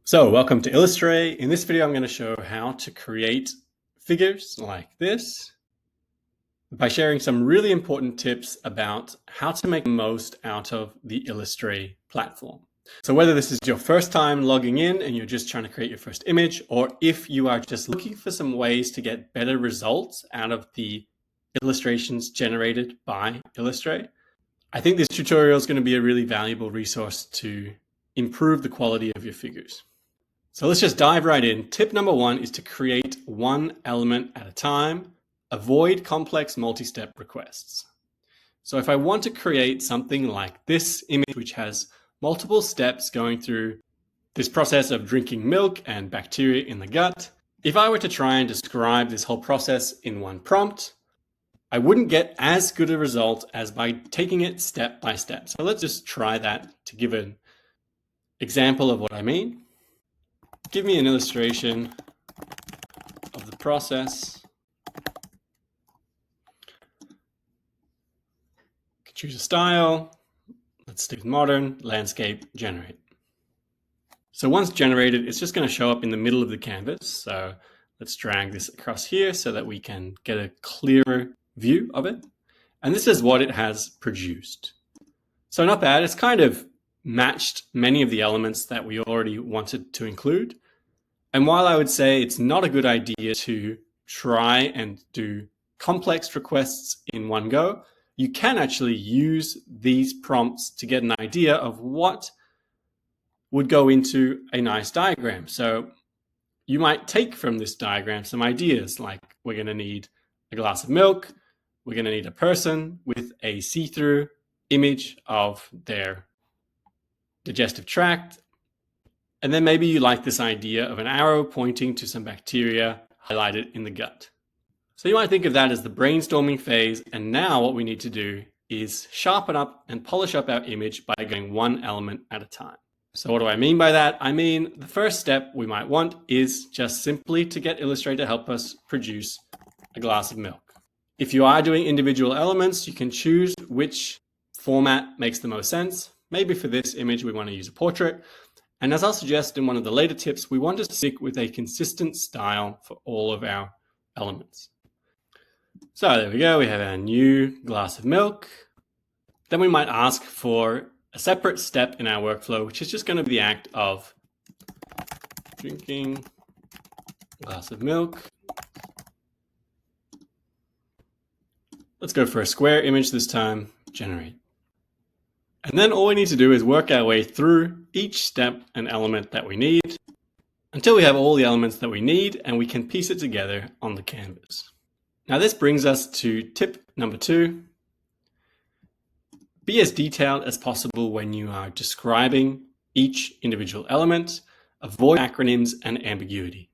So welcome to Illustrae. In this video, I'm going to show how to create figures like this by sharing some really important tips about how to make the most out of the Illustrae platform. So whether this is your first time logging in and you're just trying to create your first image, or if you are just looking for some ways to get better results out of the illustrations generated by Illustrae, I think this tutorial is going to be a really valuable resource to improve the quality of your figures. So let's just dive right in. Tip number one is to create one element at a time. Avoid complex multi-step requests. So if I want to create something like this image, which has multiple steps going through this process of drinking milk and bacteria in the gut, if I were to try and describe this whole process in one prompt, I wouldn't get as good a result as by taking it step by step. So let's just try that to give an example of what I mean. Give me an illustration of the process. Choose a style. Let's stick with modern, landscape, generate. So once generated, it's just going to show up in the middle of the canvas. So let's drag this across here so that we can get a clearer view of it. And this is what it has produced. So not bad. It's kind of matched many of the elements that we already wanted to include. And while I would say it's not a good idea to try and do complex requests in one go, you can actually use these prompts to get an idea of what would go into a nice diagram. So you might take from this diagram some ideas, like we're going to need a glass of milk, we're going to need a person with a see-through image of their digestive tract, and then maybe you like this idea of an arrow pointing to some bacteria highlighted in the gut. So you might think of that as the brainstorming phase, and now what we need to do is sharpen up and polish up our image by going one element at a time. So what do I mean by that? I mean, the first step we might want is just simply to get Illustrae to help us produce a glass of milk. If you are doing individual elements, you can choose which format makes the most sense. Maybe for this image, we want to use a portrait. And as I'll suggest in one of the later tips, we want to stick with a consistent style for all of our elements. So there we go, we have our new glass of milk. Then we might ask for a separate step in our workflow, which is just going to be the act of drinking a glass of milk. Let's go for a square image this time, generate. And then all we need to do is work our way through each step and element that we need until we have all the elements that we need and we can piece it together on the canvas. Now this brings us to tip number two. Be as detailed as possible when you are describing each individual element. Avoid acronyms and ambiguity.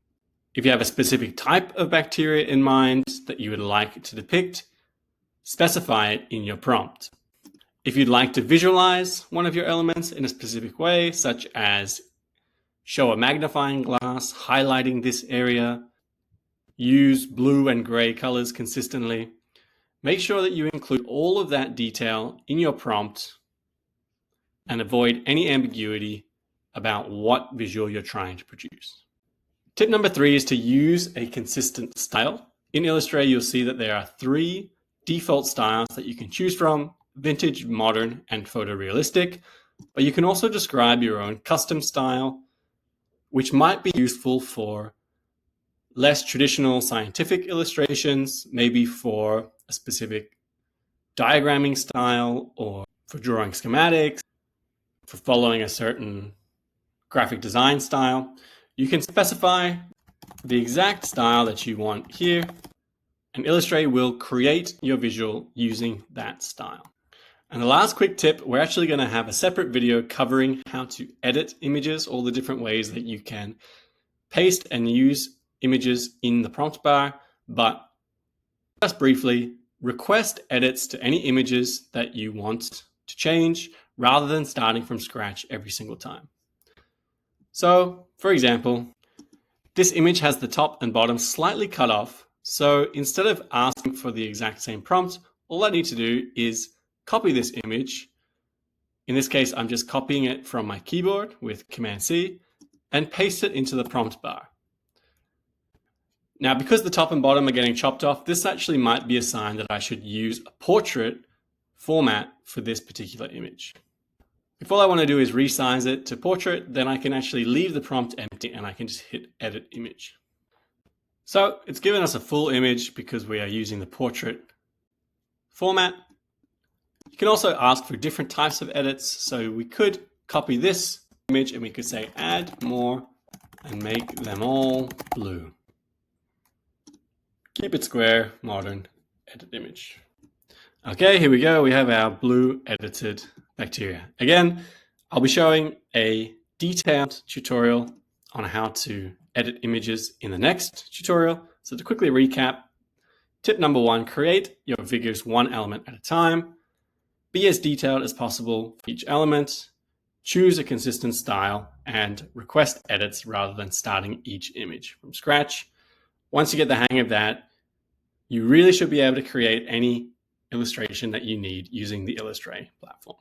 If you have a specific type of bacteria in mind that you would like to depict, specify it in your prompt. If you'd like to visualize one of your elements in a specific way, such as show a magnifying glass highlighting this area, use blue and gray colors consistently, make sure that you include all of that detail in your prompt and avoid any ambiguity about what visual you're trying to produce. Tip number three is to use a consistent style. In Illustrae, you'll see that there are three default styles that you can choose from: vintage, modern, and photorealistic. But you can also describe your own custom style, which might be useful for less traditional scientific illustrations, maybe for a specific diagramming style, or for drawing schematics, for following a certain graphic design style. You can specify the exact style that you want here, and Illustrae will create your visual using that style. And the last quick tip, we're actually going to have a separate video covering how to edit images, all the different ways that you can paste and use images in the prompt bar. But just briefly, request edits to any images that you want to change rather than starting from scratch every single time. So, for example, this image has the top and bottom slightly cut off. So instead of asking for the exact same prompt, all I need to do is copy this image. In this case, I'm just copying it from my keyboard with Command C, and paste it into the prompt bar. Now, because the top and bottom are getting chopped off, this actually might be a sign that I should use a portrait format for this particular image. If all I want to do is resize it to portrait, then I can actually leave the prompt empty and I can just hit edit image. So it's given us a full image because we are using the portrait format. You can also ask for different types of edits. So we could copy this image and we could say add more and make them all blue. Keep it square, modern, edit image. Okay, here we go. We have our blue edited bacteria. Again, I'll be showing a detailed tutorial on how to edit images in the next tutorial. So to quickly recap, tip number 1, create your figures one element at a time. Be as detailed as possible for each element. Choose a consistent style and request edits rather than starting each image from scratch. Once you get the hang of that, you really should be able to create any illustration that you need using the Illustrae platform.